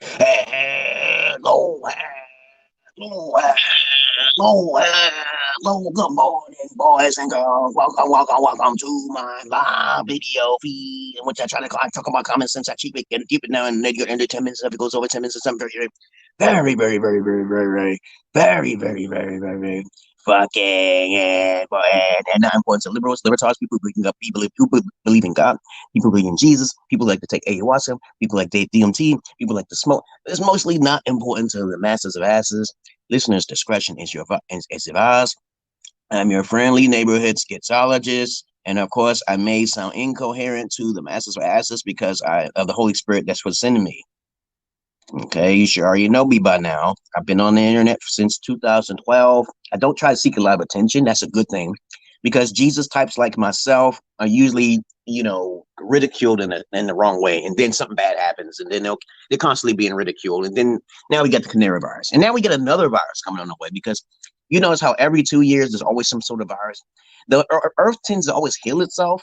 Hello, hello, hello, hello, good morning, boys and girls. Welcome, welcome, welcome to my live video feed, in which I try to talk about common sense. I keep it now and then you under 10 minutes. If it goes over 10 minutes, I'm very fucking and 9 points of liberals, libertarians, people who believe in God, people who believe in Jesus, people who like to take ayahuasca, people like DMT, people like to smoke. It's mostly not important to the masses of asses. Listeners' discretion is advised. I'm your friendly neighborhood schizologist. And of course, I may sound incoherent to the masses of asses because of the Holy Spirit that's what's in me. Okay, you sure already know me by now. I've been on the internet since 2012. I don't try to seek a lot of attention. That's a good thing because Jesus types like myself are usually, ridiculed in the wrong way. And then something bad happens. And then they're constantly being ridiculed. And then now we get the canary virus. And now we get another virus coming on the way because you notice how every 2 years there's always some sort of virus. The Earth tends to always heal itself.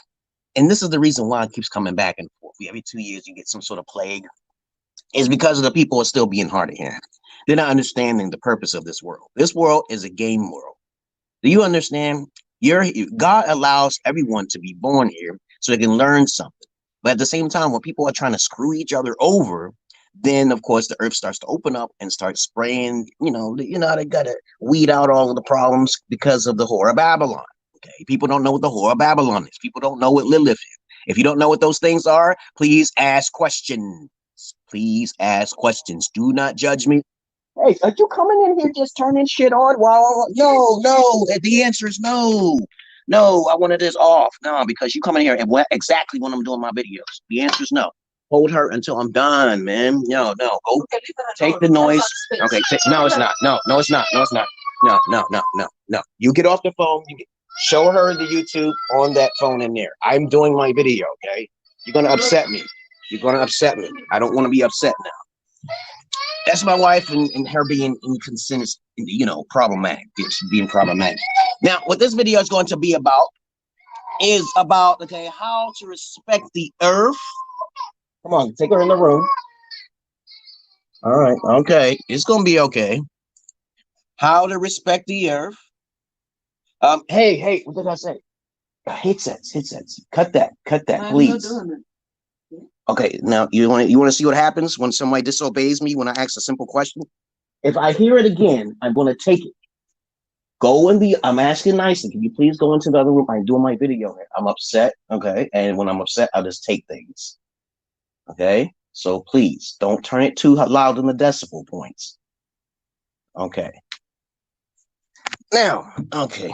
And this is the reason why it keeps coming back and forth. Every 2 years you get some sort of plague. Is because of the people are still being hard of hearing. They're not understanding the purpose of this world. This world is a game world. Do you understand? God allows everyone to be born here so they can learn something. But at the same time, when people are trying to screw each other over, then of course the earth starts to open up and start spraying. They gotta weed out all of the problems because of the whore of Babylon. Okay, people don't know what the whore of Babylon is. People don't know what Lilith is. If you don't know what those things are, please ask questions. Please ask questions. Do not judge me. Hey, are you coming in here just turning shit on? Well, no. The answer is no. No, I wanted this off. No, because you come in here and exactly when I'm doing my videos. The answer is no. Hold her until I'm done, man. No. Go take the noise. Okay, no, it's not. No, it's not. No, it's not. No. You get off the phone. Show her the YouTube on that phone in there. I'm doing my video, okay? You're going to upset me. You're going to upset me. I don't want to be upset now. That's my wife and her being inconsistent, problematic. She's being problematic. Now, what this video is going to be about is about, how to respect the earth. Come on, take her in the room. All right, okay. It's going to be okay. How to respect the earth. Hey, what did I say? Headsets. Cut that, please. Okay, now you want to see what happens when somebody disobeys me when I ask a simple question? If I hear it again, I'm going to take it. I'm asking nicely. Can you please go into the other room? I'm doing my video here. I'm upset, okay? And when I'm upset, I'll just take things. Okay? So please, don't turn it too loud in the decibel points. Okay. Now, okay.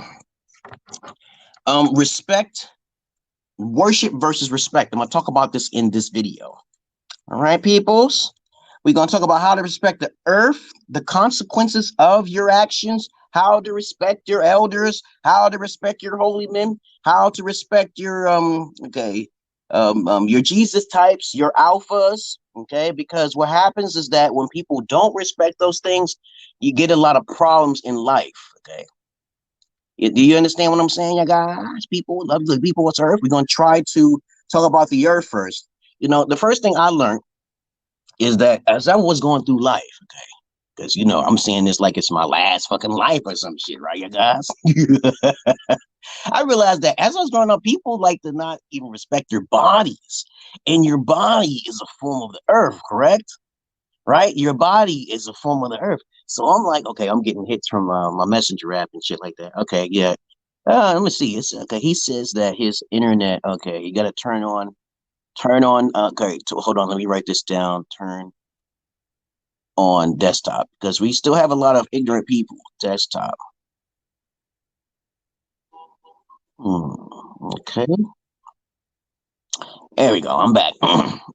Respect. Worship versus respect. I'm going to talk about this in this video. All right, peoples? We're going to talk about how to respect the earth, the consequences of your actions, how to respect your elders, how to respect your holy men, how to respect your your Jesus types, your alphas, okay? Because what happens is that when people don't respect those things, you get a lot of problems in life, okay? Do you understand what I'm saying, you guys? People, love the people, what's earth? We're going to try to talk about the earth first. The first thing I learned is that as I was going through life, okay, because, I'm saying this like it's my last fucking life or some shit, right, you guys? I realized that as I was growing up, people like to not even respect their bodies. And your body is a form of the earth, correct? Right? Your body is a form of the earth. So I'm like, okay, I'm getting hits from my messenger app and shit like that. Okay, yeah. Let me see. It's okay. He says that his internet. Okay, you got to turn on. Okay, hold on. Let me write this down. Turn on desktop because we still have a lot of ignorant people. Desktop. Okay. There we go. I'm back.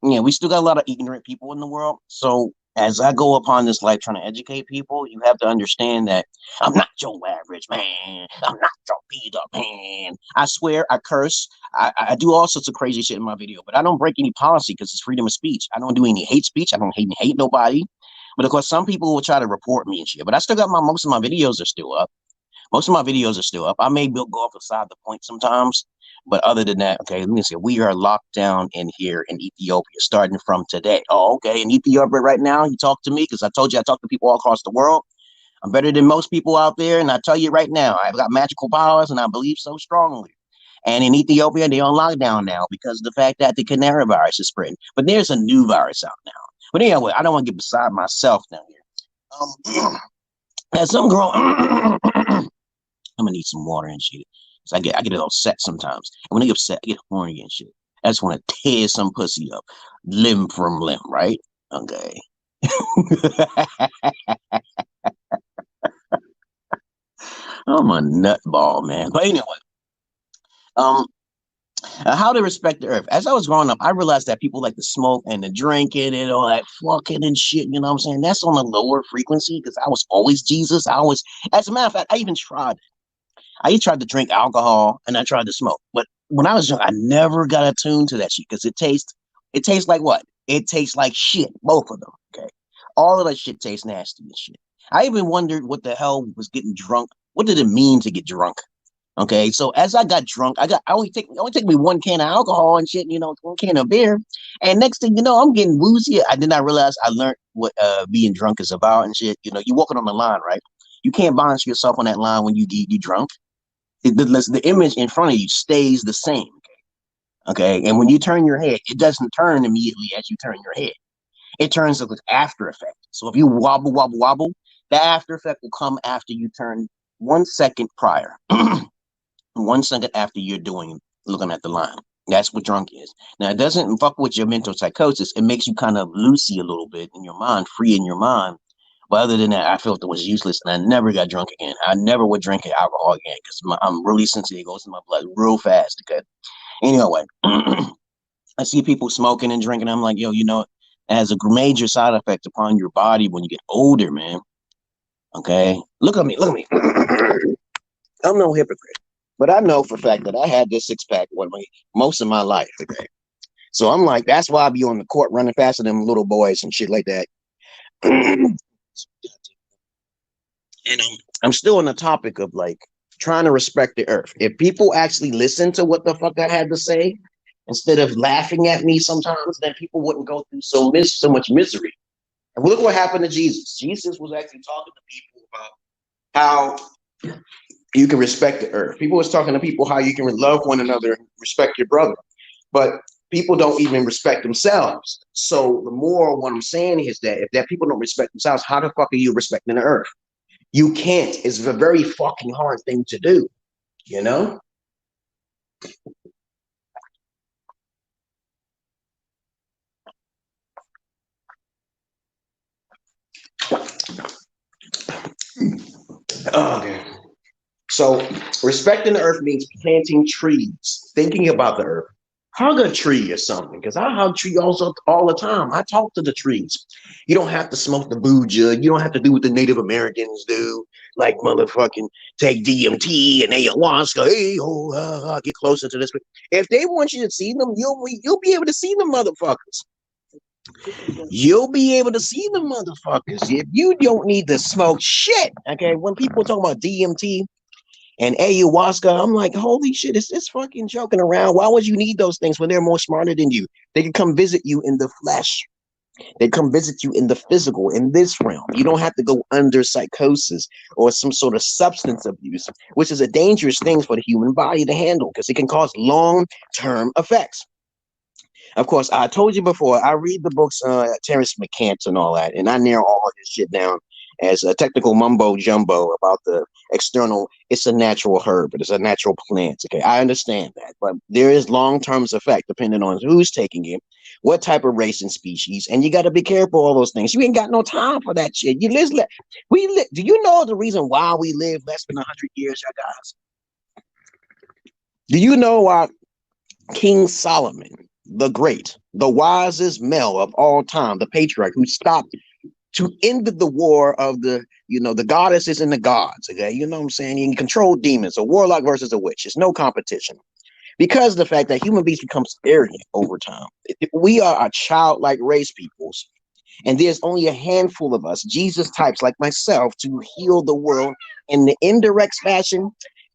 Yeah, we still got a lot of ignorant people in the world. So as I go upon this life trying to educate people, you have to understand that I'm not your average man. I'm not your beat up man. I swear, I curse. I do all sorts of crazy shit in my video, but I don't break any policy because it's freedom of speech. I don't do any hate speech. I don't hate nobody. But of course, some people will try to report me and shit. But I still got most of my videos are still up. Most of my videos are still up. I may go off the side of the point sometimes, but other than that, okay, let me see. We are locked down in here in Ethiopia starting from today. Oh, okay. In Ethiopia right now, you talk to me because I told you I talk to people all across the world. I'm better than most people out there. And I tell you right now, I've got magical powers and I believe so strongly. And in Ethiopia, they're on lockdown now because of the fact that the Canary virus is spreading. But there's a new virus out now. But anyway, I don't want to get beside myself down here. As some girl, I'm gonna need some water and shit. So I get a little upset sometimes. And when I get upset, I get horny and shit. I just want to tear some pussy up, limb from limb, right? Okay. I'm a nutball, man. But anyway, how to respect the earth. As I was growing up, I realized that people like to smoke and the drinking and all that fucking and shit. You know what I'm saying? That's on a lower frequency because I was always Jesus. As a matter of fact, I even tried. I tried to drink alcohol and I tried to smoke. But when I was young, I never got attuned to that shit because it tastes like what? It tastes like shit, both of them. Okay. All of that shit tastes nasty and shit. I even wondered what the hell was getting drunk. What did it mean to get drunk? Okay, so as I got drunk, I only take me one can of alcohol and shit, one can of beer, and next thing you know, I'm getting woozy. I did not realize I learned what being drunk is about and shit. You walking on the line, right? You can't balance yourself on that line when you drunk. The image in front of you stays the same. Okay, and when you turn your head, it doesn't turn immediately as you turn your head. It turns to after effect. So if you wobble, wobble, wobble, the after effect will come after you turn 1 second prior. 1 second after you're looking at the line. That's what drunk is. Now, it doesn't fuck with your mental psychosis. It makes you kind of loosey a little bit in your mind, free in your mind. But other than that, I felt it was useless, and I never got drunk again. I never would drink alcohol again because I'm really sensitive. It goes in my blood real fast. Okay. Anyway, I see people smoking and drinking. I'm like, yo, it has a major side effect upon your body when you get older, man. Okay. Look at me. I'm no hypocrite. But I know for a fact that I had this six-pack most of my life, okay? So I'm like, that's why I be on the court running faster than little boys and shit like that. And I'm still on the topic of, like, trying to respect the earth. If people actually listen to what the fuck I had to say, instead of laughing at me sometimes, then people wouldn't go through so much misery. And look what happened to Jesus. Jesus was actually talking to people about how you can respect the earth. People was talking to people how you can love one another and respect your brother. But people don't even respect themselves. So the moral of what I'm saying is that if that people don't respect themselves, how the fuck are you respecting the earth? You can't. It's a very fucking hard thing to do, you know? Okay. So respecting the earth means planting trees, thinking about the earth. Hug a tree or something, because I hug trees also all the time. I talk to the trees. You don't have to smoke the boo jug. You don't have to do what the Native Americans do, like motherfucking take DMT and ayahuasca. Hey, get closer to this. If they want you to see them, you'll be able to see them motherfuckers. You'll be able to see them motherfuckers. If you don't need to smoke shit, okay? When people talk about DMT and ayahuasca, I'm like, holy shit, it's fucking joking around. Why would you need those things when they're more smarter than you? They can come visit you in the flesh. They come visit you in the physical, in this realm. You don't have to go under psychosis or some sort of substance abuse, which is a dangerous thing for the human body to handle because it can cause long-term effects. Of course, I told you before, I read the books, Terrence McCants and all that, and I narrow all of this shit down as a technical mumbo jumbo about the external. It's a natural herb, but it's a natural plant. Okay, I understand that, but there is long-term effect depending on who's taking it, what type of race and species, and you got to be careful all those things. You ain't got no time for that shit. Do you know the reason why we live less than 100 years, you guys? Do you know why King Solomon, the great, the wisest male of all time, the patriarch who stopped to end the war of the goddesses and the gods, okay? You know what I'm saying? You can control demons, a warlock versus a witch. It's no competition. Because of the fact that human beings become arrogant over time. We are a childlike race, peoples. And there's only a handful of us, Jesus types like myself, to heal the world in the indirect fashion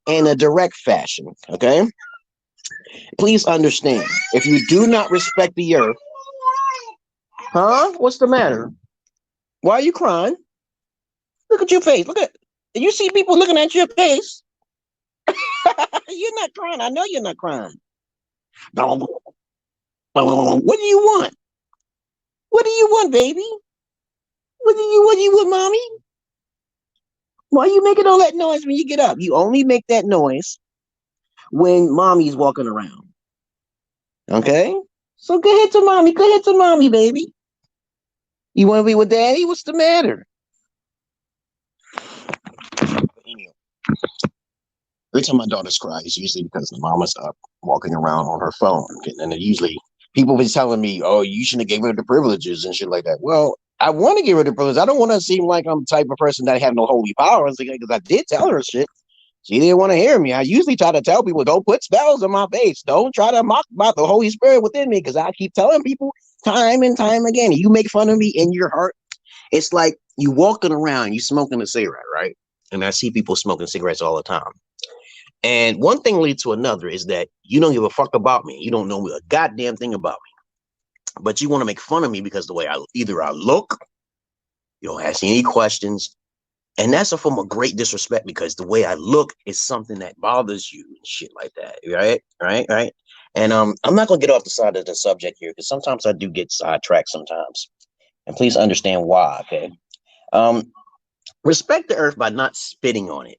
and a direct fashion. Okay? Please understand, if you do not respect the earth, huh? What's the matter? Why are you crying? Look at your face. Look at, you see people looking at your face. You're not crying. I know you're not crying. What do you want? What do you want, baby? What do you want, mommy? Why are you making all that noise when you get up? You only make that noise when mommy's walking around. Okay? So go ahead to mommy. Go ahead to mommy, baby. You want to be with daddy? What's the matter? Every time my daughters cry, it's usually because the mama's up walking around on her phone. And then usually people be telling me, oh, you shouldn't have gave her the privileges and shit like that. Well, I want to give her the privileges. I don't want to seem like I'm the type of person that have no holy powers, because I did tell her shit. She didn't want to hear me. I usually try to tell people, don't put spells on my face. Don't try to mock about the Holy Spirit within me, because I keep telling people time and time again, you make fun of me in your heart. It's like you walking around, you smoking a cigarette, right? And I see people smoking cigarettes all the time. And one thing leads to another is that you don't give a fuck about me. You don't know a goddamn thing about me. But you want to make fun of me because the way either I look, you don't ask any questions. And that's a form of great disrespect, because the way I look is something that bothers you and shit like that. Right. And I'm not going to get off the side of the subject here, because sometimes I do get sidetracked sometimes. And please understand why, okay? Respect the earth by not spitting on it.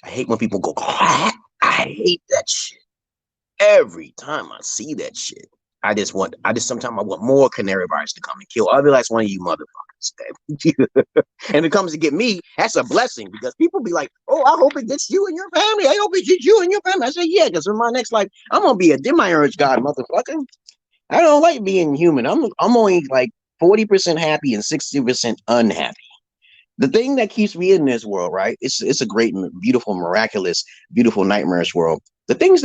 I hate when people go, I hate that shit. Every time I see that shit, sometimes I want more canary virus to come and kill every last one of you motherfuckers. And it comes to get me, that's a blessing, because people be like, oh, I hope it gets you and your family. I hope it gets you and your family. I say, yeah, because in my next life, I'm going to be a demiurge god, motherfucker. I don't like being human. I'm only like 40% happy and 60% unhappy. The thing that keeps me in this world, right? It's a great, beautiful, miraculous, beautiful, nightmarish world. The thing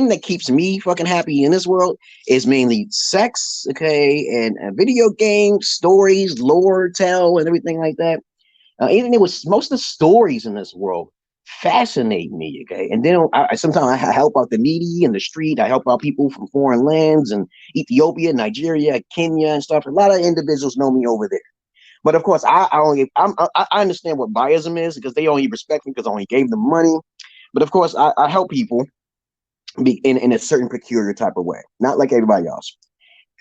that keeps me fucking happy in this world is mainly sex, okay, and video games, stories, lore tell, and everything like that. Even most of the stories in this world fascinate me, okay. And then sometimes I help out the needy in the street. I help out people from foreign lands and Ethiopia, Nigeria, Kenya, and stuff. A lot of individuals know me over there. But of course, I understand what biasm is, because they only respect me because I only gave them money. But of course, I help people be in a certain peculiar type of way, not like everybody else.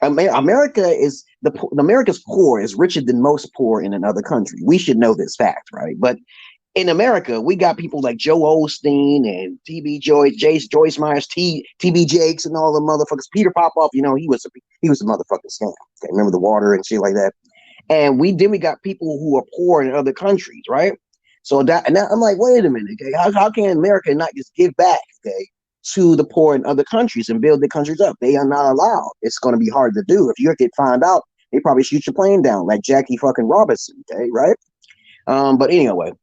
America's poor is richer than most poor in another country. We should know this fact, right? But in America, we got people like Joe Osteen and TB Joyce Myers, TB Jakes, and all the motherfuckers. Peter Popoff, he was a motherfucking scam. Okay, remember the water and shit like that. And we got people who are poor in other countries, right? So and I'm like, wait a minute, okay? How can America not just give back, okay, to the poor in other countries and build their countries up? They are not allowed. It's going to be hard to do. If you get found out, they probably shoot your plane down, like Jackie fucking Robinson, okay, right? But anyway.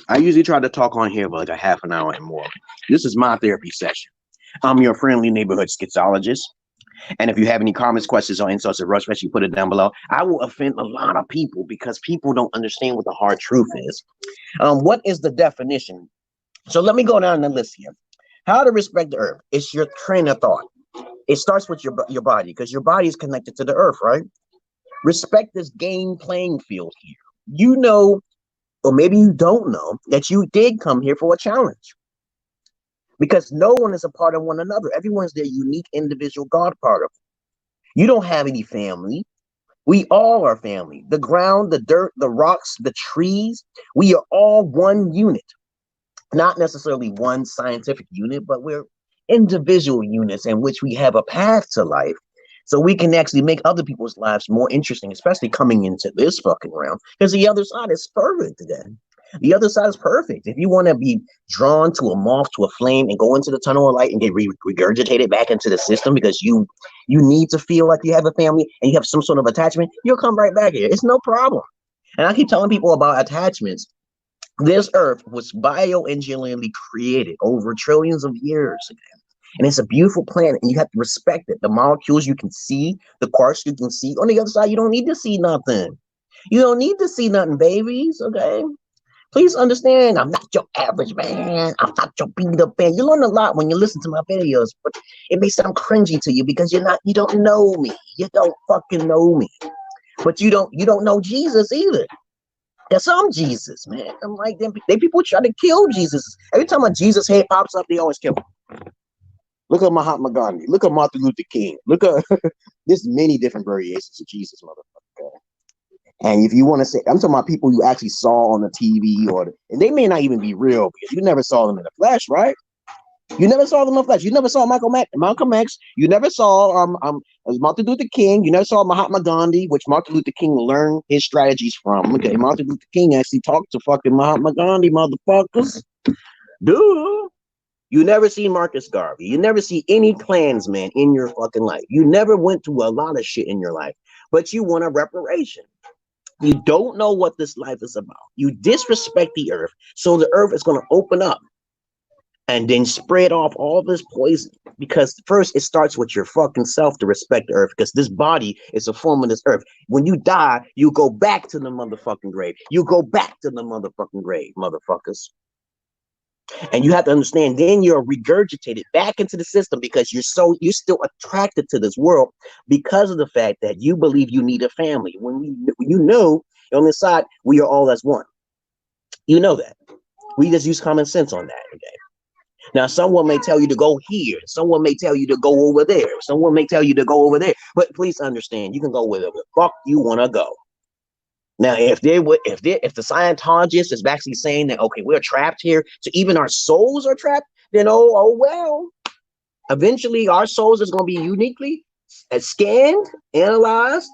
I usually try to talk on here for like a half an hour and more. This is my therapy session. I'm your friendly neighborhood Schizologist. And if you have any comments, questions, or insults or rush, you put it down below. I will offend a lot of people because people don't understand what the hard truth is. What is the definition? So let me go down the list here. How to respect the earth. It's your train of thought. It starts with your body, because your body is connected to the earth, right? Respect this game playing field here. You know, or maybe you don't know, that you did come here for a challenge. Because no one is a part of one another. Everyone's their unique individual God particle. You don't have any family. We all are family. The ground, the dirt, the rocks, the trees, we are all one unit. Not necessarily one scientific unit, but we're individual units in which we have a path to life. So we can actually make other people's lives more interesting, especially coming into this fucking realm. Because the other side is perfect then. The other side is perfect. If you want to be drawn to a moth, to a flame, and go into the tunnel of light and get regurgitated back into the system because you need to feel like you have a family and you have some sort of attachment, you'll come right back here. It's no problem. And I keep telling people about attachments This earth was bioengineerily created over trillions of years ago. And it's a beautiful planet, and you have to respect it. The molecules you can see, the quarks you can see. On the other side, you don't need to see nothing. You don't need to see nothing, babies, okay? Please understand, I'm not your average man. I'm not your beat up man. You learn a lot when you listen to my videos, but it may sound cringy to you because you don't know me. You don't fucking know me. But you don't know Jesus either. Yes, I'm Jesus, man. I'm like them. They people try to kill Jesus. Every time a Jesus head pops up, they always kill him. Look at Mahatma Gandhi. Look at Martin Luther King. Look at there's many different variations of Jesus, motherfucker. And if you want to say, I'm talking about people you actually saw on the TV, and they may not even be real because you never saw them in the flesh, right? You never saw them in the flesh. You never saw Malcolm X. You never saw Martin Luther King. You never saw Mahatma Gandhi, which Martin Luther King learned his strategies from. Okay, Martin Luther King actually talked to fucking Mahatma Gandhi, motherfuckers. Dude. You never see Marcus Garvey. You never see any Klansman in your fucking life. You never went through a lot of shit in your life, but you want a reparation. You don't know what this life is about. You disrespect the earth, so the earth is going to open up and then spread off all this poison. Because first, it starts with your fucking self to respect the earth, because this body is a form of this earth. When you die, you go back to the motherfucking grave. You go back to the motherfucking grave, motherfuckers. And you have to understand, then you're regurgitated back into the system because you're still attracted to this world because of the fact that you believe you need a family. When you know on the side, we are all as one. You know that. We just use common sense on that. Okay. Now, someone may tell you to go here. Someone may tell you to go over there. Someone may tell you to go over there. But please understand, you can go wherever the fuck you want to go. Now, if the Scientologist is actually saying that, okay, we're trapped here, so even our souls are trapped, then oh well, eventually our souls is going to be uniquely scanned, analyzed,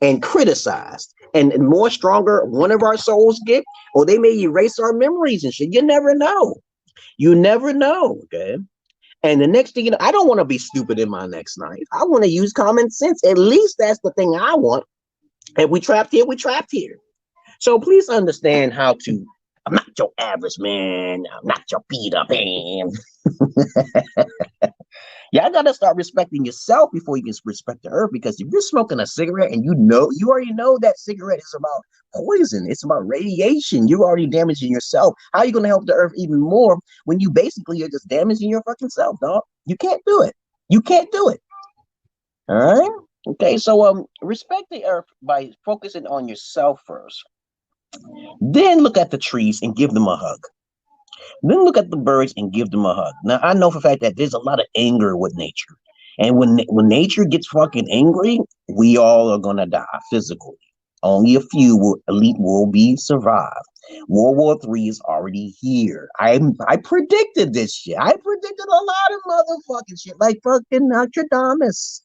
and criticized. And more stronger one of our souls get, or they may erase our memories and shit. You never know. You never know, okay? And the next thing you know, I don't want to be stupid in my next life. I want to use common sense. At least that's the thing I want. If we trapped here, we trapped here. So please understand how to, I'm not your average man. I'm not your beat up man. Y'all got to start respecting yourself before you can respect the earth. Because if you're smoking a cigarette and you already know that cigarette is about poison. It's about radiation. You're already damaging yourself. How are you going to help the earth even more when you basically are just damaging your fucking self, dog? You can't do it. You can't do it. All right? Okay, so respect the earth by focusing on yourself first. Then look at the trees and give them a hug. Then look at the birds and give them a hug. Now, I know for a fact that there's a lot of anger with nature. And when nature gets fucking angry, we all are going to die physically. Only a few elite will be survived. World War III is already here. I predicted this shit. I predicted a lot of motherfucking shit, like fucking Nostradamus.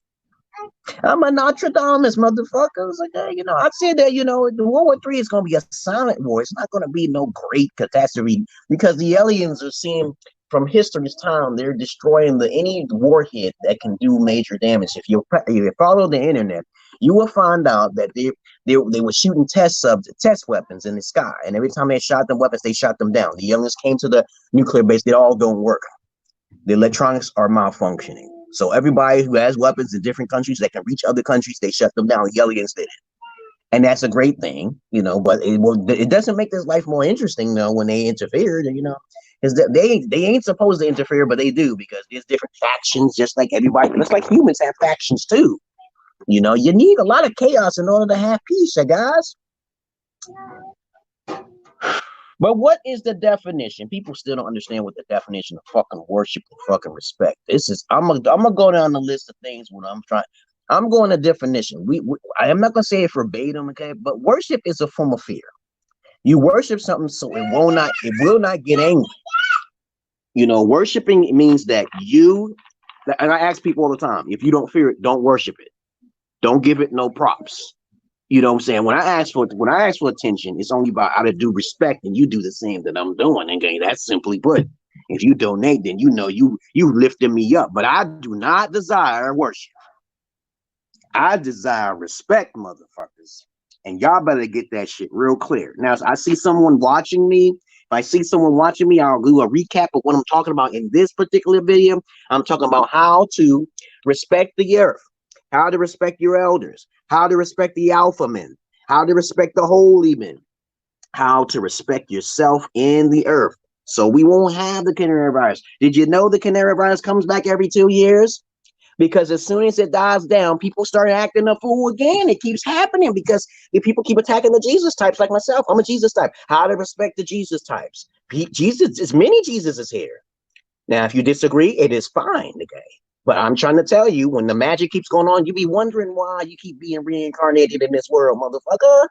I'm a Nostradamus, motherfuckers. Okay, I said that, the World War III is going to be a silent war. It's not going to be no great catastrophe because the aliens are seeing from history's time, they're destroying any warhead that can do major damage. If you follow the internet, you will find out that they were shooting test weapons in the sky. And every time they shot them weapons, they shot them down. The aliens came to the nuclear base. They all don't work. The electronics are malfunctioning. So everybody who has weapons in different countries that can reach other countries, they shut them down. The aliens did it. And that's a great thing, but it doesn't make this life more interesting, though, when they interfered, because they ain't supposed to interfere, but they do, because there's different factions, just like everybody. Just like humans have factions, too. You need a lot of chaos in order to have peace, guys. But what is the definition? People still don't understand what the definition of fucking worship and fucking respect. I'm gonna go down the list of things when I'm going to definition. I am not gonna say it verbatim, okay? But worship is a form of fear. You worship something so it will not get angry. Worshiping means that and I ask people all the time, if you don't fear it, don't worship it. Don't give it no props. You know what I'm saying? When I ask for attention, it's only about out of due respect, and you do the same that I'm doing. Okay, that's simply put. If you donate, then you lifting me up. But I do not desire worship. I desire respect, motherfuckers. And y'all better get that shit real clear. Now, I see someone watching me, I see someone watching me, I'll do a recap of what I'm talking about in this particular video. I'm talking about how to respect the earth, how to respect your elders, how to respect the alpha men, how to respect the Holymen, how to respect yourself in the earth. So we won't have the canary virus. Did you know the canary virus comes back every 2 years? Because as soon as it dies down, people start acting a fool again. It keeps happening because the people keep attacking the Jesus types like myself. I'm a Jesus type. How to respect the Jesus types. Jesus, as many Jesuses here. Now, if you disagree, it is fine, okay? But I'm trying to tell you, when the magic keeps going on, you be wondering why you keep being reincarnated in this world, motherfucker.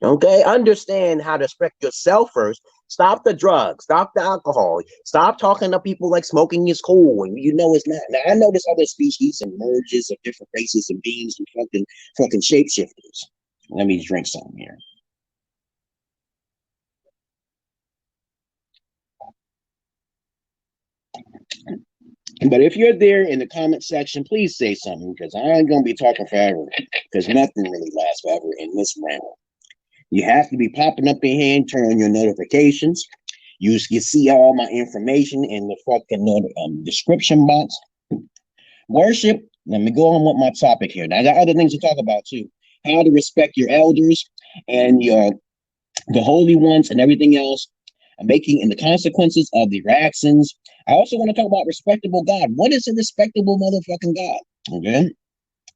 Okay, understand how to respect yourself first. Stop the drugs, stop the alcohol, stop talking to people like smoking is cool, and you know it's not. Now I know there's other species and merges of different races and beings and fucking shapeshifters. Let me drink something here. But if you're there in the comment section, please say something, because I ain't gonna be talking forever, because nothing really lasts forever in this realm. You have to be popping up your hand, turn on your notifications. You see all my information in the fucking description box. Worship. Let me go on with my topic here. Now, I got other things to talk about too. How to respect your elders and the holy ones and everything else. Making and the consequences of your actions. I also want to talk about respectable God. What is a respectable motherfucking God? Okay.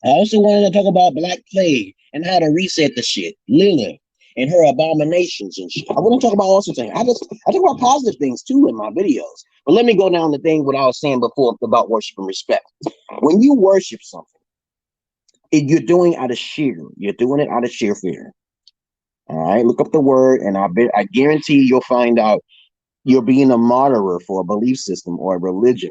I also wanted to talk about Black Plague and how to reset the shit. Lilith and her abominations and shit. I want to talk about also things. I talk about positive things too in my videos. But let me go down the thing what I was saying before about worship and respect. When you worship something, you're doing out of sheer. You're doing it out of sheer fear. All right, look up the word, and I guarantee you'll find out you're being a martyr for a belief system or a religion.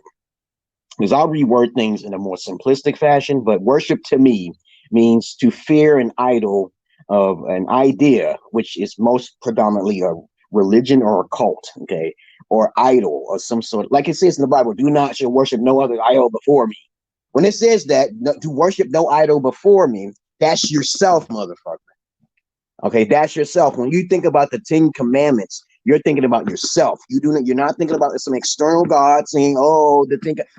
Because I'll reword things in a more simplistic fashion, but worship to me means to fear an idol of an idea, which is most predominantly a religion or a cult, okay, or idol or some sort. Like it says in the Bible, do not shall worship no other idol before me. When it says that, to worship no idol before me, that's yourself, motherfucker. Okay, that's yourself. When you think about the 10 Commandments, you're thinking about yourself. You're not thinking about some external God saying, "Oh,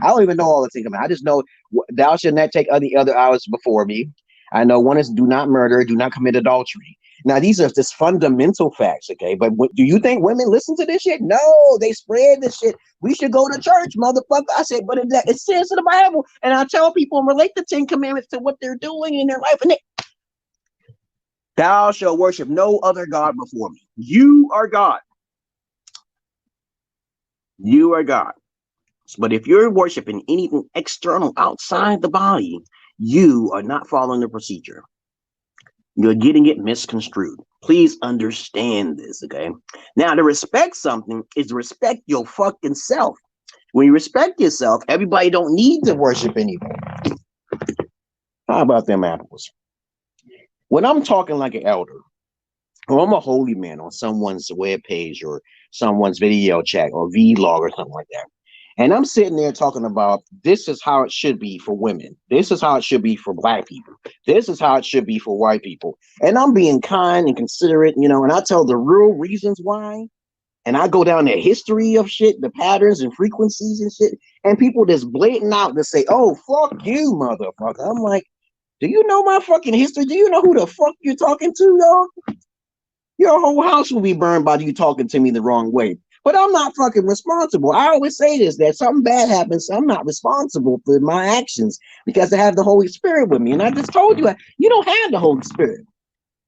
I don't even know all the 10 Commandments. I just know thou shalt not take any other idols before me." I know one is do not murder, do not commit adultery. Now these are just fundamental facts, okay? But do you think women listen to this shit? No, they spread this shit. We should go to church, motherfucker. I said, but it says in the Bible, and I tell people and relate the 10 Commandments to what they're doing in their life, and thou shalt worship no other God before me. You are God. You are God. But if you're worshiping anything external outside the body, you are not following the procedure. You're getting it misconstrued. Please understand this, okay? Now, to respect something is to respect your fucking self. When you respect yourself, everybody don't need to worship anymore. How about them apples? When I'm talking like an elder, or I'm a holy man on someone's webpage or someone's video chat or vlog or something like that, and I'm sitting there talking about this is how it should be for women. This is how it should be for Black people. This is how it should be for white people. And I'm being kind and considerate, and I tell the real reasons why. And I go down the history of shit, the patterns and frequencies and shit. And people just blatant out to say, "Oh, fuck you, motherfucker." I'm like, do you know my fucking history? Do you know who the fuck you're talking to, dog? Your whole house will be burned by you talking to me the wrong way. But I'm not fucking responsible. I always say this, that something bad happens, I'm not responsible for my actions because I have the Holy Spirit with me. And I just told you, you don't have the Holy Spirit.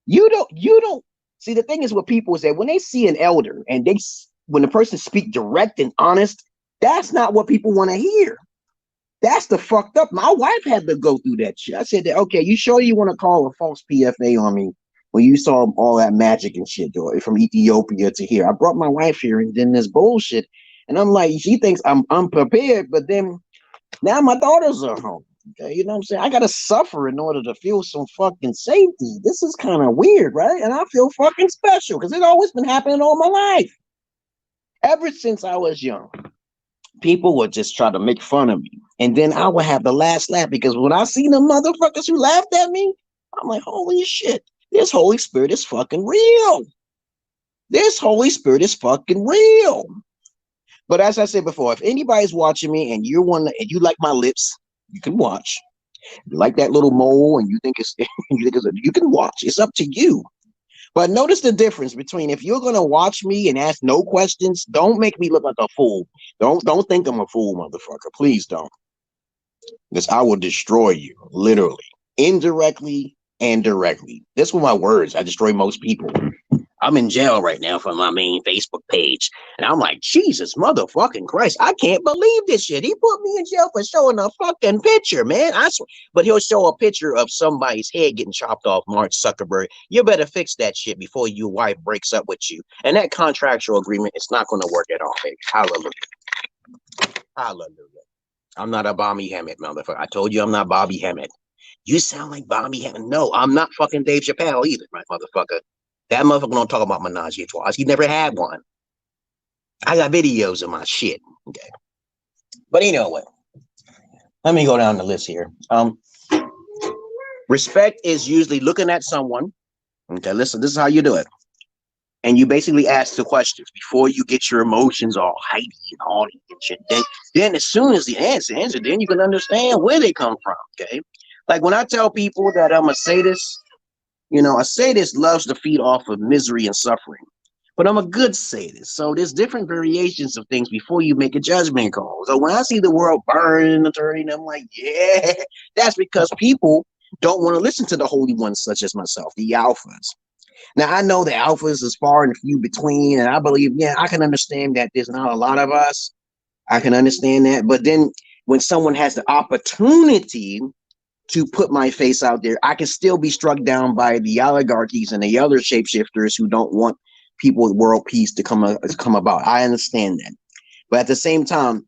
You don't. See, the thing is with people is that when they see an elder and when the person speak direct and honest, that's not what people want to hear. That's the fucked up. My wife had to go through that shit. I said, okay, you sure you want to call a false PFA on me when you saw all that magic and shit, from Ethiopia to here? I brought my wife here and then this bullshit. And I'm like, she thinks I'm unprepared, but then now my daughters are home. Okay, you know what I'm saying? I gotta suffer in order to feel some fucking safety. This is kind of weird, right? And I feel fucking special because it's always been happening all my life. Ever since I was young, people would just try to make fun of me. And then I would have the last laugh because when I see the motherfuckers who laughed at me, I'm like, holy shit, this Holy Spirit is fucking real. This Holy Spirit is fucking real. But as I said before, if anybody's watching me and you like my lips, you can watch. You like that little mole and you think it's you can watch. It's up to you. But notice the difference between if you're gonna watch me and ask no questions, don't make me look like a fool. Don't think I'm a fool, motherfucker. Please don't. Because I will destroy you, literally, indirectly and directly. That's with my words. I destroy most people. I'm in jail right now for my main Facebook page. And I'm like, Jesus motherfucking Christ, I can't believe this shit. He put me in jail for showing a fucking picture, man. I swear. But he'll show a picture of somebody's head getting chopped off, Mark Zuckerberg. You better fix that shit before your wife breaks up with you. And that contractual agreement is not going to work at all, baby. Hallelujah. Hallelujah. I'm not a Bobby Hammett, motherfucker. I told you I'm not Bobby Hammett. You sound like Bobby Hammett. No, I'm not fucking Dave Chappelle either, my motherfucker. That motherfucker don't talk about menage a trois. He never had one. I got videos of my shit. Okay. But anyway, let me go down the list here. Respect is usually looking at someone. Okay, listen, this is how you do it. And you basically ask the questions before you get your emotions all heightened and all that shit. Then as soon as the answer, then you can understand where they come from. Okay. Like when I tell people that I'm a sadist, you know, a sadist loves to feed off of misery and suffering, but I'm a good sadist. So there's different variations of things before you make a judgment call. So when I see the world burning and turning, I'm like, yeah, that's because people don't want to listen to the holy ones such as myself, the alphas. Now, I know the alphas is far and few between, and I believe, yeah, I can understand that there's not a lot of us. I can understand that. But then when someone has the opportunity to put my face out there, I can still be struck down by the oligarchies and the other shapeshifters who don't want people with world peace to come about. I understand that. But at the same time,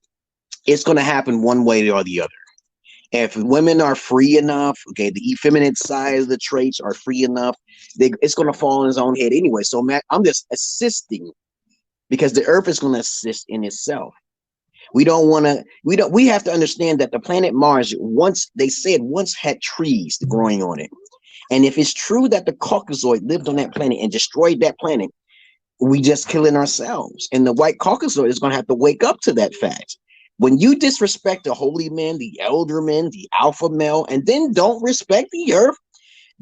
it's going to happen one way or the other. If women are free enough, okay, the effeminate side of the traits are free enough, it's going to fall in his own head anyway. So I'm just assisting because the earth is going to assist in itself. We have to understand that the planet Mars once had trees growing on it. And if it's true that the Caucasoid lived on that planet and destroyed that planet, we just killing ourselves. And the white Caucasoid is going to have to wake up to that fact. When you disrespect the holy men, the elder men, the alpha male, and then don't respect the earth,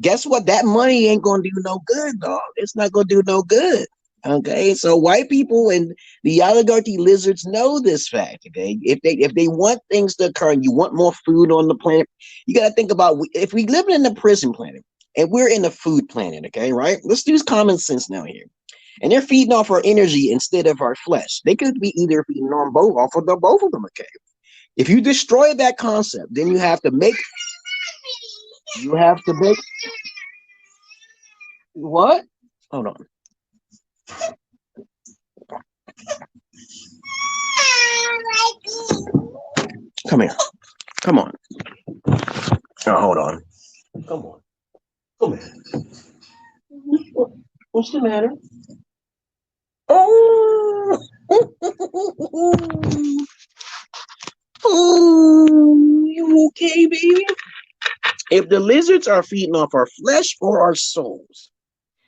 guess what? That money ain't going to do no good, dog. It's not going to do no good. Okay, so white people and the oligarchy lizards know this fact. Okay, if they want things to occur and you want more food on the planet, you got to think about if we live in a prison planet and we're in a food planet. Okay, right? Let's use common sense now here. And they're feeding off our energy instead of our flesh. They could be either feeding on both of them. Okay, if you destroy that concept, then you have to make what? Hold on. Come here. Come on. Oh, hold on. Come on. Come here. What's the matter? Oh. Oh, you okay, baby? If the lizards are feeding off our flesh or our souls,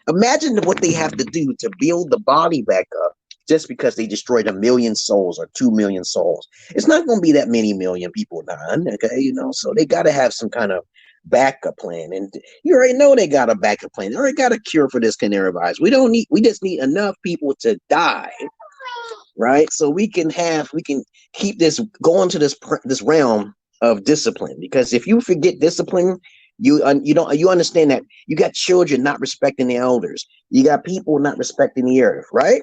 imagine what they have to do to build the body back up just because they destroyed 1 million souls or 2 million souls. It's not going to be that many million people dying, okay? You know, so they got to have some kind of backup plan. And you already know they got a backup plan. They already got a cure for this canary virus. We just need enough people to die, right? So we can keep this going to this realm of discipline. Because if you forget discipline, you understand that you got children not respecting the elders. You got people not respecting the earth, right?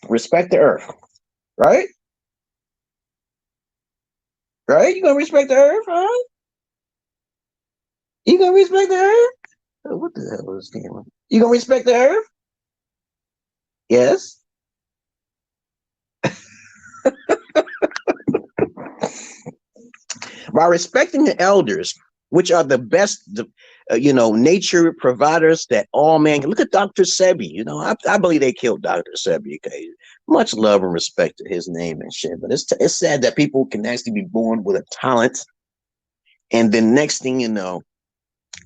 Respect the earth, right? Right? You gonna respect the earth, huh? You gonna respect the earth? Oh, what the hell is this game? You gonna respect the earth? Yes. By respecting the elders, which are the best, nature providers that all man can. Look at Dr. Sebi. You know, I believe they killed Dr. Sebi. Okay, much love and respect to his name and shit. But it's sad that people can actually be born with a talent, and then next thing you know,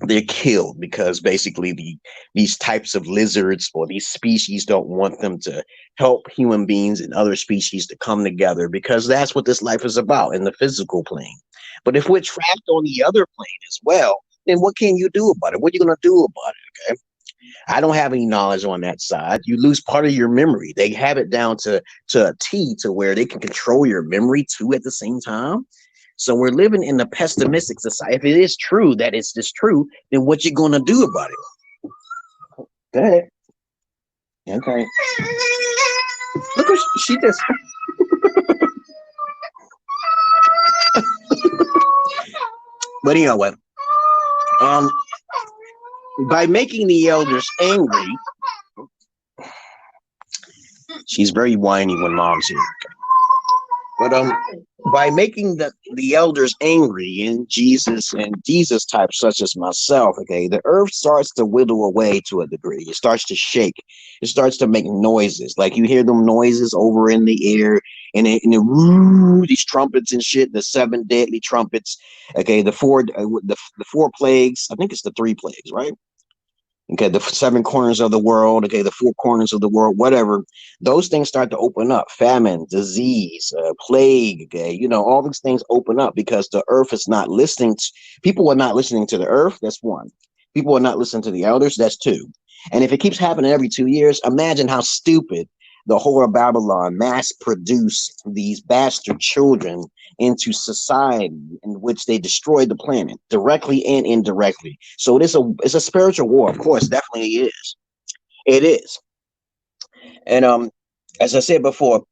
they're killed because basically these types of lizards or these species don't want them to help human beings and other species to come together, because that's what this life is about in the physical plane. But if we're trapped on the other plane as well, then what can you do about it? What are you going to do about it? Okay. I don't have any knowledge on that side. You lose part of your memory. They have it down to a T, to where they can control your memory too at the same time. So we're living in a pessimistic society. If it is true that it's just true, then what you gonna do about it? Go ahead. Okay. Look at she just. But anyway, by making the elders angry, she's very whiny when mom's here. But by making the elders angry and Jesus types such as myself, okay, the earth starts to whittle away to a degree. It starts to shake. It starts to make noises. Like you hear them noises over in the air, and these trumpets and shit, the 7 deadly trumpets. Okay, the four plagues. I think it's the 3 plagues, right? Okay, the 7 corners of the world, okay, the 4 corners of the world, whatever. Those things start to open up. Famine, disease, plague, okay, you know, all these things open up because the earth is not listening. People are not listening to the earth. That's 1. People are not listening to the elders. That's 2. And if it keeps happening every 2 years, imagine how stupid the whole of Babylon mass produced these bastard children into society in which they destroyed the planet directly and indirectly. So it's a spiritual war, of course, definitely is. It is. And as I said before,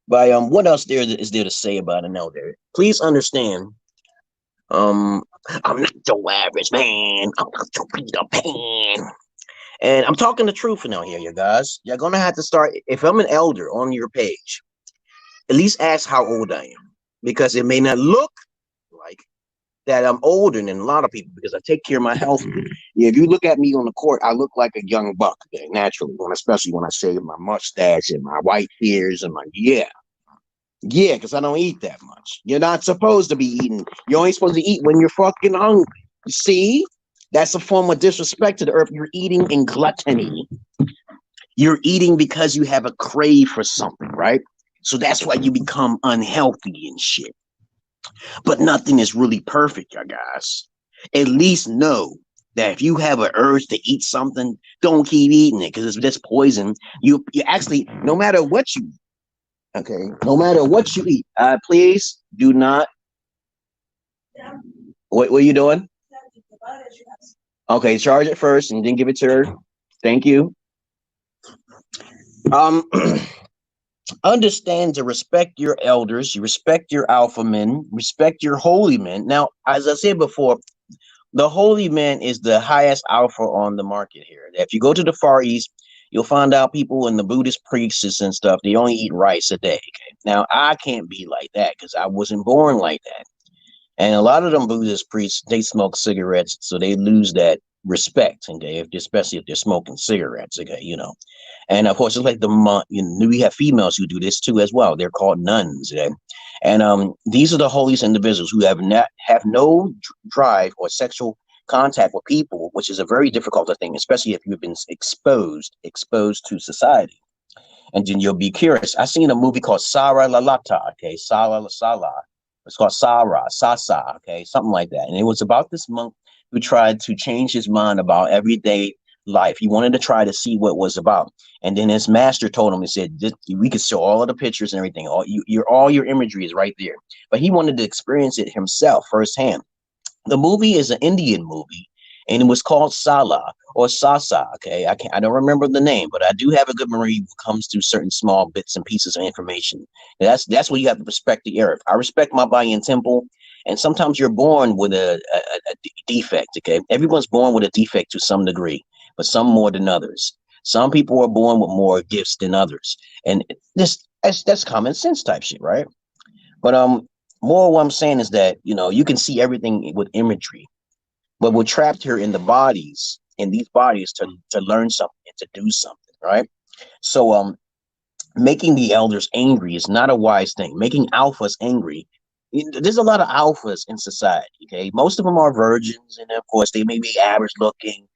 by what else is there to say about an elder? Please understand, I'm not your average man. I'm not your Peter Pan. And I'm talking the truth now here, you guys. You're gonna have to start. If I'm an elder on your page, at least ask how old I am, because it may not look like that I'm older than a lot of people, because I take care of my health. Yeah, if you look at me on the court, I look like a young buck, okay, naturally, especially when I shave my mustache and my white hairs and yeah, because I don't eat that much. You're not supposed to be eating. You're only supposed to eat when you're fucking hungry. You see? That's a form of disrespect to the earth. You're eating in gluttony. You're eating because you have a crave for something, right? So that's why you become unhealthy and shit. But nothing is really perfect, you guys. At least know that if you have an urge to eat something, don't keep eating it, because it's just poison. You actually, no matter what you eat, okay, no matter what you eat, please do not. What are you doing? Okay, charge it first and then give it to her. Thank you. Understand to respect your elders, you respect your alpha men, respect your holy men. Now, as I said before, the holy man is the highest alpha on the market here. If you go to the Far East, you'll find out people in the Buddhist priests and stuff, they only eat rice a day. Okay? Now, I can't be like that because I wasn't born like that. And a lot of them Buddhist priests, they smoke cigarettes, so they lose that respect, okay, especially if they're smoking cigarettes, okay, you know. And of course, it's like we have females who do this too as well. They're called nuns, okay? And these are the holiest individuals who have no drive or sexual contact with people, which is a very difficult thing, especially if you've been exposed to society. And then you'll be curious. I seen a movie called Sara Lalata, okay, Sala. It's called Sasa, okay, something like that. And it was about this monk who tried to change his mind about everyday life. He wanted to try to see what it was about. And then his master told him, he said, we could show all of the pictures and everything. All your imagery is right there. But he wanted to experience it himself firsthand. The movie is an Indian movie, and it was called Sala or Sasa. Okay, I don't remember the name, but I do have a good memory when it comes to certain small bits and pieces of information. And that's where you have to respect the earth. I respect my body and temple, and sometimes you're born with a defect. Okay, everyone's born with a defect to some degree, but some more than others. Some people are born with more gifts than others, and that's common sense type shit, right? But more what I'm saying is that, you know, you can see everything with imagery. But we're trapped here in these bodies to learn something and to do something, right? So making the elders angry is not a wise thing. Making alphas angry there's a lot of alphas in society. Okay, most of them are virgins, and of course they may be average looking,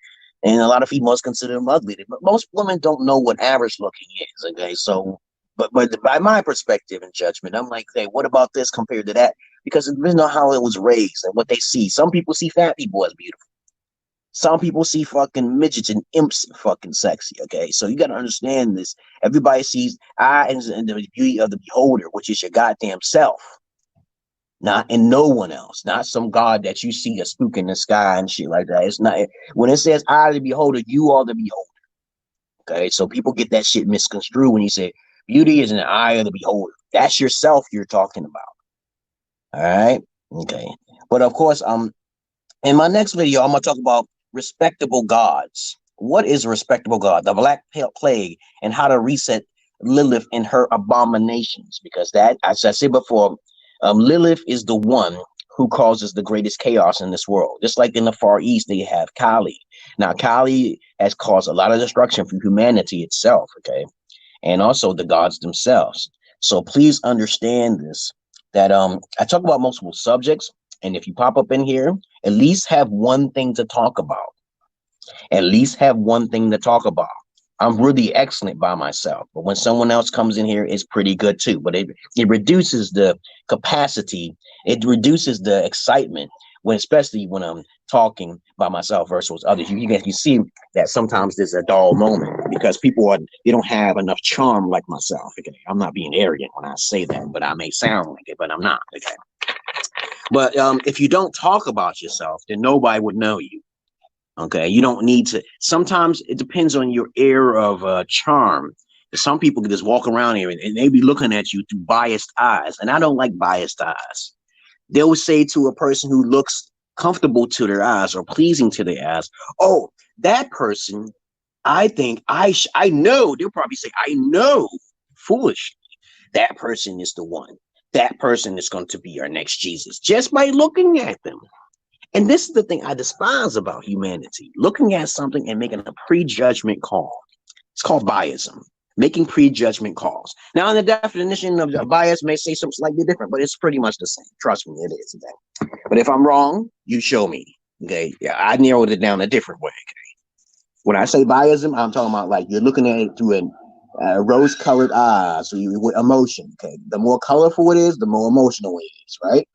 and a lot of females consider them ugly. But most women don't know what average looking is. Okay, so but by my perspective and judgment, I'm like, hey, what about this compared to that? Because it depends on how it was raised and what they see. Some people see fat people as beautiful. Some people see fucking midgets and imps fucking sexy. Okay, so you got to understand this. Everybody sees and the beauty of the beholder, which is your goddamn self, not and no one else, not some god that you see a spook in the sky and shit like that. It's not when it says eye of the beholder, you are the beholder. Okay, so people get that shit misconstrued when you say beauty is in the eye of the beholder. That's yourself you're talking about. All right, okay, but of course, in my next video, I'm gonna talk about respectable gods. What is a respectable god? The Black Plague and how to reset Lilith and her abominations. Because that, as I said before, Lilith is the one who causes the greatest chaos in this world. Just like in the Far East, they have Kali. Now, Kali has caused a lot of destruction for humanity itself, okay? And also the gods themselves. So please understand this, that I talk about multiple subjects, and if you pop up in here, at least have one thing to talk about. At least have one thing to talk about. I'm really excellent by myself, but when someone else comes in here, it's pretty good too. But it reduces the capacity. It reduces the excitement when, especially when I'm talking by myself versus others. You see that sometimes there's a dull moment because they don't have enough charm like myself. Okay, I'm not being arrogant when I say that, but I may sound like it, but I'm not. Okay. But if you don't talk about yourself, then nobody would know you. Okay, you don't need to. Sometimes it depends on your air of charm. Some people can just walk around here and they be looking at you through biased eyes, and I don't like biased eyes. They will say to a person who looks comfortable to their eyes or pleasing to their eyes, "Oh, that person, I think I know." They'll probably say, "I know," foolishly. That person is the one. That person is going to be our next Jesus just by looking at them. And this is the thing I despise about humanity, looking at something and making a prejudgment call. It's called biasm, making prejudgment calls. Now, the definition of bias may say something slightly different, but it's pretty much the same. Trust me, it is. Okay? But if I'm wrong, you show me. Okay, yeah, I narrowed it down a different way. Okay, when I say biasm, I'm talking about like you're looking at it through rose-colored eyes, so with emotion. Okay, the more colorful it is, the more emotional it is, right?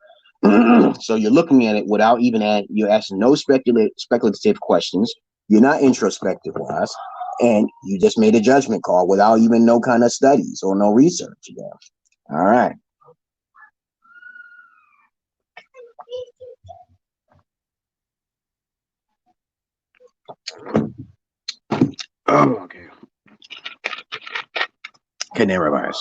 So you're looking at it without even you're asking no speculative questions. You're not introspective wise, and you just made a judgment call without even no kind of studies or no research. Yeah. All right. Oh, okay. Okay, never mind.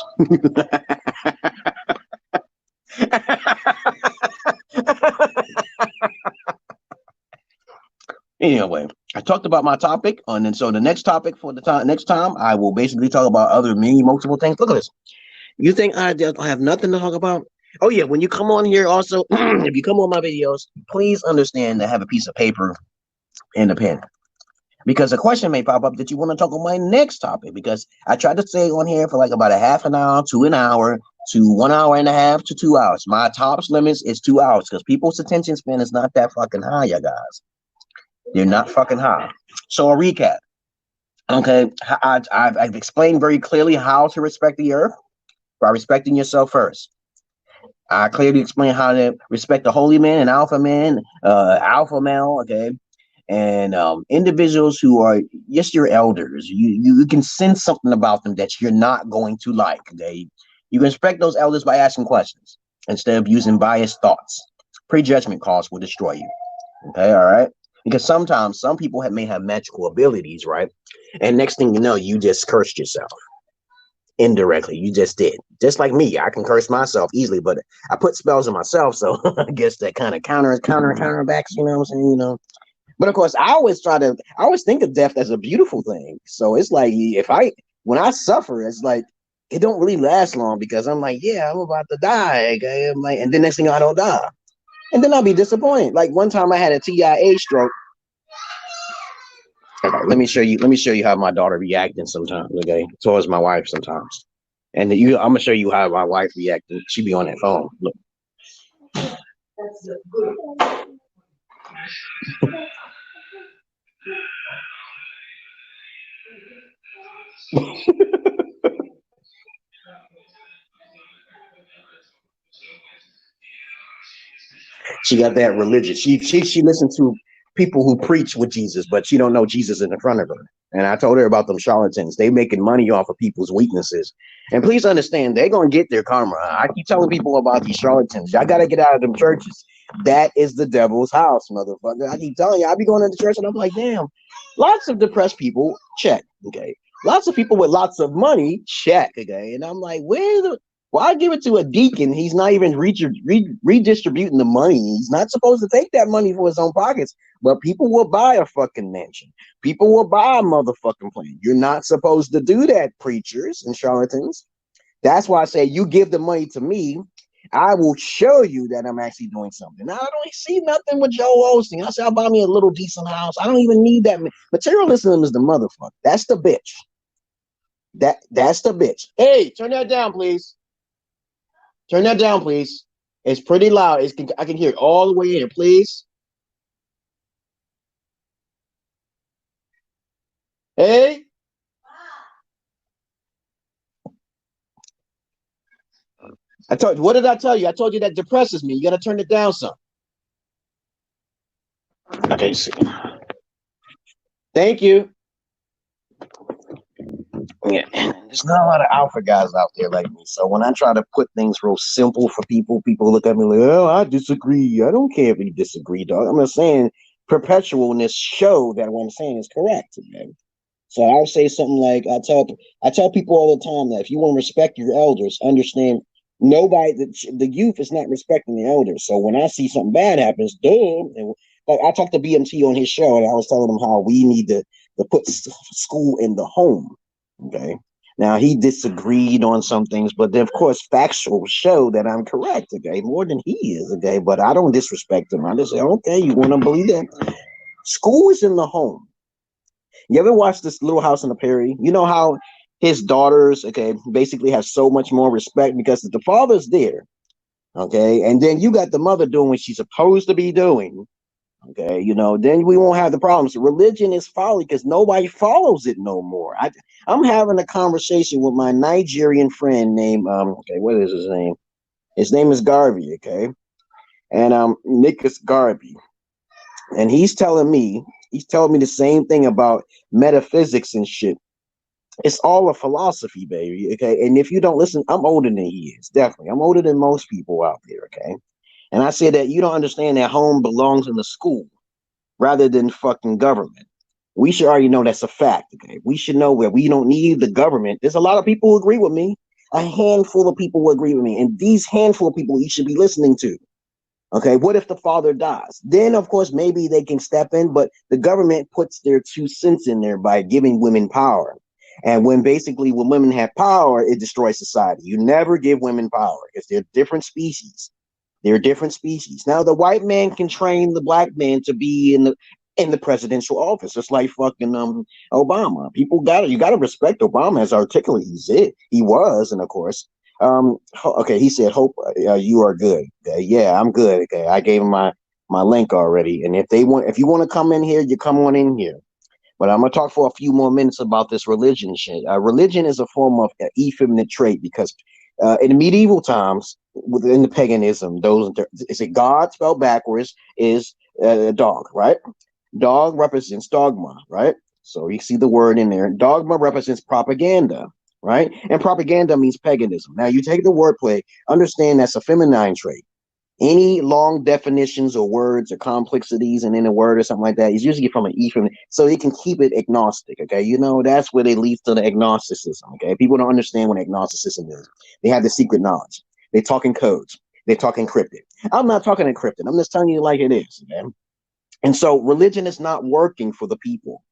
Anyway, I talked about my topic, and so the next topic for the next time, I will basically talk about multiple things. Look at this. You think I have nothing to talk about? Oh yeah, when you come on here, also, if you come on my videos, please understand to have a piece of paper and a pen, because a question may pop up that you want to talk on my next topic. Because I tried to stay on here for like about a half an hour to an hour to 1 hour and a half to 2 hours. My tops limits is 2 hours because people's attention span is not that fucking high, you guys. They're not fucking high. So a recap. Okay, I've explained very clearly how to respect the earth by respecting yourself first. I clearly explain how to respect the holy man and alpha male, okay, and individuals who are just your elders. You can sense something about them that you're not going to like. Okay, you can respect those elders by asking questions instead of using biased thoughts. Prejudgment calls will destroy you. Okay, all right. Because sometimes some people may have magical abilities, right? And next thing you know, you just cursed yourself. Indirectly, you just did. Just like me, I can curse myself easily, but I put spells on myself, so I guess that kind of counterbacks, you know what I'm saying? You know. But of course, I always think of death as a beautiful thing. So it's like when I suffer, it's like it don't really last long because I'm like, yeah, I'm about to die. Okay? I'm like, and then next thing I don't die. And then I'll be disappointed. Like one time I had a TIA stroke. Okay, let me show you how my daughter reacting sometimes, okay, towards my wife sometimes. And I'm gonna show you how my wife reacted. She be on that phone. Look. She got that religion. She listened to people who preach with Jesus, but she don't know Jesus in front of her. And I told her about them charlatans. They making money off of people's weaknesses. And please understand, they're gonna get their karma. I keep telling people about these charlatans. Y'all gotta get out of them churches. That is the devil's house, motherfucker. I keep telling you, I be going into church and I'm like, damn, lots of depressed people, check. Okay. Lots of people with lots of money, check. Okay. And I'm like, well, I give it to a deacon. He's not even redistributing the money. He's not supposed to take that money for his own pockets. But people will buy a fucking mansion. People will buy a motherfucking plane. You're not supposed to do that, preachers and charlatans. That's why I say you give the money to me. I will show you that I'm actually doing something. Now, I don't see nothing with Joe Osteen. I say I'll buy me a little decent house. I don't even need that. Materialism is the motherfucker. That's the bitch. That's the bitch. Hey, turn that down, please. Turn that down, please. It's pretty loud. I can hear it all the way in, please. Hey. What did I tell you? I told you that depresses me. You got to turn it down some. Okay, see. Thank you. Yeah, there's not a lot of alpha guys out there like me. So when I try to put things real simple for people, people look at me like, oh, I disagree. I don't care if you disagree, dog. I'm just saying perpetualness show that what I'm saying is correct. Man. So I'll say something like, I tell people all the time that if you want to respect your elders, understand the youth is not respecting the elders. So when I see something bad happens, like I talked to BMT on his show and I was telling him how we need to put school in the home. Okay. Now he disagreed on some things, but then of course facts will show that I'm correct. Okay, more than he is. Okay, but I don't disrespect him. I just say, okay, you want to believe that school is in the home. You ever watch this Little House on the Prairie? You know how his daughters, okay, basically have so much more respect because the father's there. Okay, and then you got the mother doing what she's supposed to be doing. Okay, you know, then we won't have the problems. Religion is folly because nobody follows it no more. I'm having a conversation with my Nigerian friend named okay, what is his name? His name is Garvey, okay, and Nicholas Garvey, and he's telling me the same thing about metaphysics and shit. It's all a philosophy, baby. Okay, and if you don't listen, I'm older than he is. Definitely, I'm older than most people out there. Okay. And I say that you don't understand that home belongs in the school rather than fucking government. We should already know that's a fact. Okay. We should know where we don't need the government. There's a lot of people who agree with me. A handful of people who agree with me. And these handful of people you should be listening to. Okay. What if the father dies? Then, of course, maybe they can step in, but the government puts their 2 cents in there by giving women power. And when women have power, it destroys society. You never give women power because they're different species. They're different species. Now, the white man can train the black man to be in the presidential office, just like fucking Obama. You gotta respect Obama as articulate he was, and of course, okay, he said, "Hope you are good." Okay, yeah, I'm good. Okay, I gave him my link already, and if you want to come in here, you come on in here. But I'm gonna talk for a few more minutes about this religion shit. Religion is a form of effeminate trait because in medieval times, within the paganism, it's a God spelled backwards is a dog, right? Dog represents dogma, right? So you see the word in there. Dogma represents propaganda, right? And propaganda means paganism. Now you take the wordplay, understand that's a feminine trait. Any long definitions or words or complexities and in a word or something like that is usually from an effeminate, so they can keep it agnostic. Okay, you know that's where they lead to the agnosticism. Okay, people don't understand what agnosticism is. They have the secret knowledge. They talk in codes. They talk encrypted. I'm not talking encrypted. I'm just telling you like it is. Okay, and so religion is not working for the people.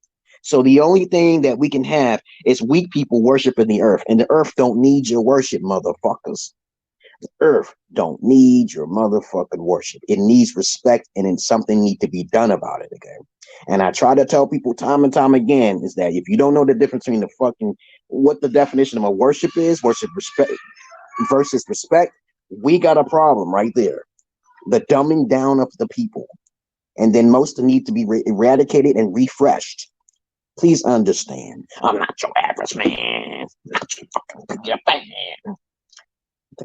So the only thing that we can have is weak people worshiping the earth, and the earth don't need your worship, motherfuckers. Earth don't need your motherfucking worship. It needs respect, and then something needs to be done about it. Okay. And I try to tell people time and time again is that if you don't know the difference between what the definition of a worship is, worship respect versus respect, we got a problem right there. the dumbing down of the people. And then most need to be eradicated and refreshed. Please understand, I'm not your average man. Not your fucking fan.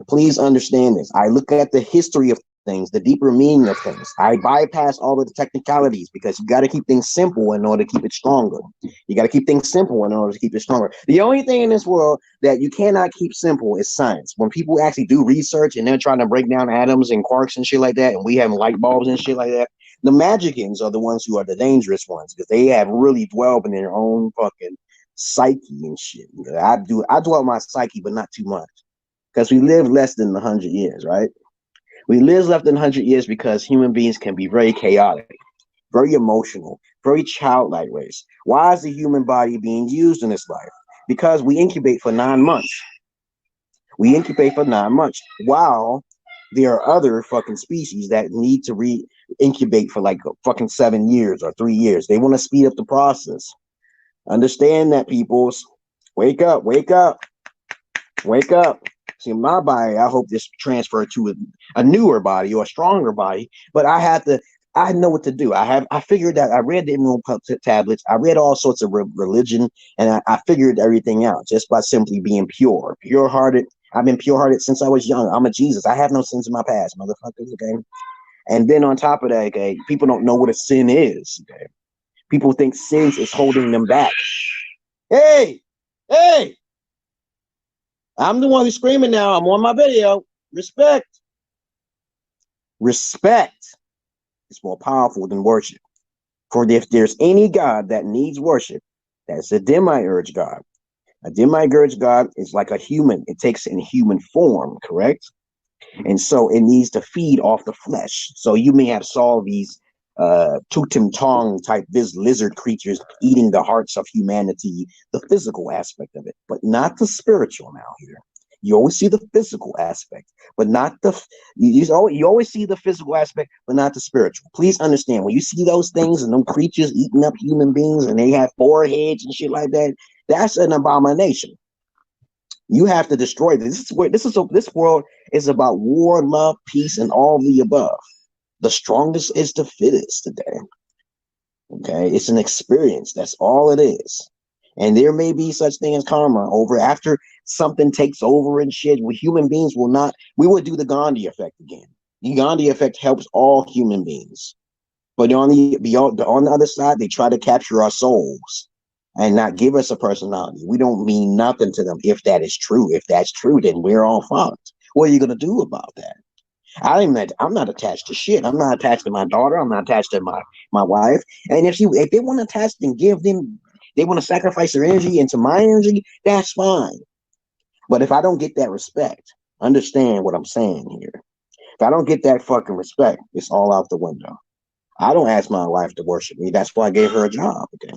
Please understand this. I look at the history of things, the deeper meaning of things. I bypass all of the technicalities because you got to keep things simple in order to keep it stronger. You got to keep things simple in order to keep it stronger. The only thing in this world that you cannot keep simple is science. When people actually do research and they're trying to break down atoms and quarks and shit like that, and we have light bulbs and shit like that, the magicians are the ones who are the dangerous ones because they have really dwelled in their own fucking psyche and shit. I dwell my psyche, but not too much. Because we live less than 100 years, right? We live less than 100 years because human beings can be very chaotic, very emotional, very childlike race. Why is the human body being used in this life? Because we incubate for 9 months. We incubate for 9 months, while there are other fucking species that need to incubate for like fucking 7 years or 3 years. They want to speed up the process. Understand that, peoples. Wake up, wake up, wake up. See, my body, I hope this transferred to a newer body or a stronger body, but I know what to do. I figured that I read the Emerald tablets. I read all sorts of religion, and I figured everything out just by simply being pure-hearted. I've been pure-hearted since I was young. I'm a Jesus. I have no sins in my past, motherfuckers, okay? And then on top of that, okay, people don't know what a sin is, okay? People think sins is holding them back. Hey! I'm the one who's screaming now. I'm on my video. Respect. Respect is more powerful than worship. For if there's any God that needs worship, that's a demiurge God. A demiurge God is like a human. It takes in human form, correct? And so it needs to feed off the flesh. So you may have saw these Tutankhamun type lizard creatures eating the hearts of humanity, the physical aspect of it, but not the spiritual now here. You always see the physical aspect, but not you always see the physical aspect, but not the spiritual. Please understand, when you see those things and them creatures eating up human beings and they have foreheads and shit like that, that's an abomination. You have to destroy this. This world is about war, love, peace, and all the above. The strongest is the fittest today. Okay, it's an experience. That's all it is. And there may be such thing as karma over after something takes over and shit. We human beings will not. We will do the Gandhi effect again. The Gandhi effect helps all human beings, but on the other side, they try to capture our souls and not give us a personality. We don't mean nothing to them if that is true. If that's true, then we're all fucked. What are you gonna do about that? I'm not attached to shit. I'm not attached to my daughter. I'm not attached to my wife. And if they want to attach and give them, they want to sacrifice their energy into my energy, that's fine. But if I don't get that respect, understand what I'm saying here. If I don't get that fucking respect, it's all out the window. I don't ask my wife to worship me. That's why I gave her a job. Okay.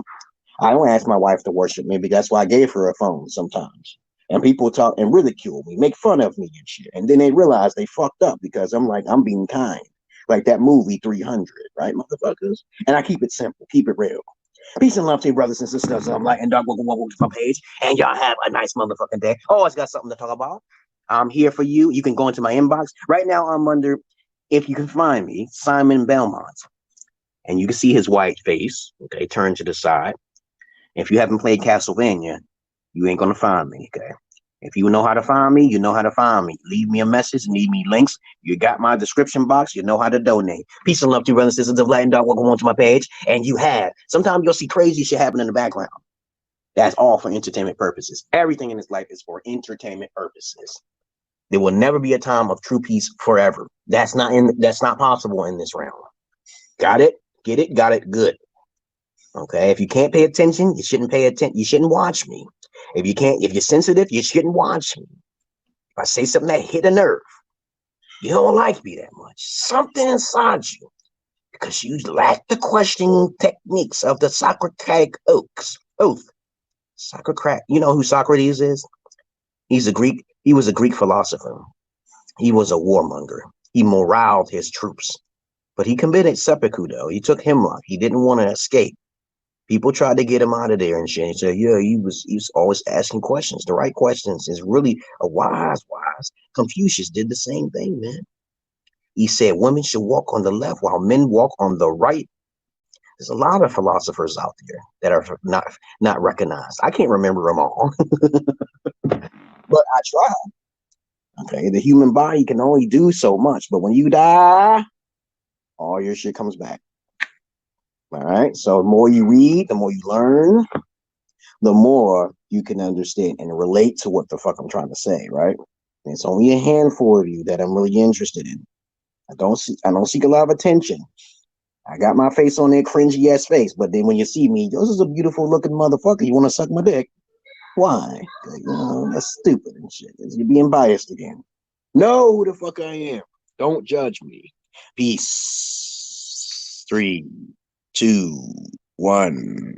I don't ask my wife to worship me because that's why I gave her a phone sometimes. And people talk and ridicule me, make fun of me and shit. And then they realize they fucked up because I'm being kind. Like that movie 300, right, motherfuckers? And I keep it simple, keep it real. Peace and love to you, brothers and sisters. I'm like, and welcome to my page. And y'all have a nice motherfucking day. Always got something to talk about. I'm here for you. You can go into my inbox. Right now, I'm under, if you can find me, Simon Belmont. And you can see his white face, okay, turn to the side. If you haven't played Castlevania, you ain't gonna find me, okay? If you know how to find me, you know how to find me. Leave me a message, need me links. You got my description box, you know how to donate. Peace and love to you, brothers and sisters of Latin Dog. Welcome onto my page. And you have. Sometimes you'll see crazy shit happen in the background. That's all for entertainment purposes. Everything in this life is for entertainment purposes. There will never be a time of true peace forever. That's not possible in this realm. Got it? Get it? Got it? Good. Okay, if you can't pay attention, you shouldn't pay attention. You shouldn't watch me. If you're sensitive, you shouldn't watch me. If I say something that hit a nerve, you don't like me that much. Something inside you, because you lack the questioning techniques of the Socratic oath. Socrates, you know who Socrates is? He was a Greek philosopher. He was a warmonger. He moraled his troops. But he committed seppuku, though. He took hemlock. He didn't want to escape. People tried to get him out of there and shit. He said, yeah, he was always asking questions. The right questions is really a wise. Confucius did the same thing, man. He said women should walk on the left while men walk on the right. There's a lot of philosophers out there that are not recognized. I can't remember them all, but I try. Okay, the human body can only do so much, but when you die, all your shit comes back. All right, so the more you read, the more you learn, the more you can understand and relate to what the fuck I'm trying to say, right? And it's only a handful of you that I'm really interested in. I don't seek a lot of attention. I got my face on that cringy ass face, but then when you see me, this is a beautiful looking motherfucker. You want to suck my dick? Why? You know, that's stupid and shit. You're being biased again. Know who the fuck I am. Don't judge me. Peace. 3, 2, 1.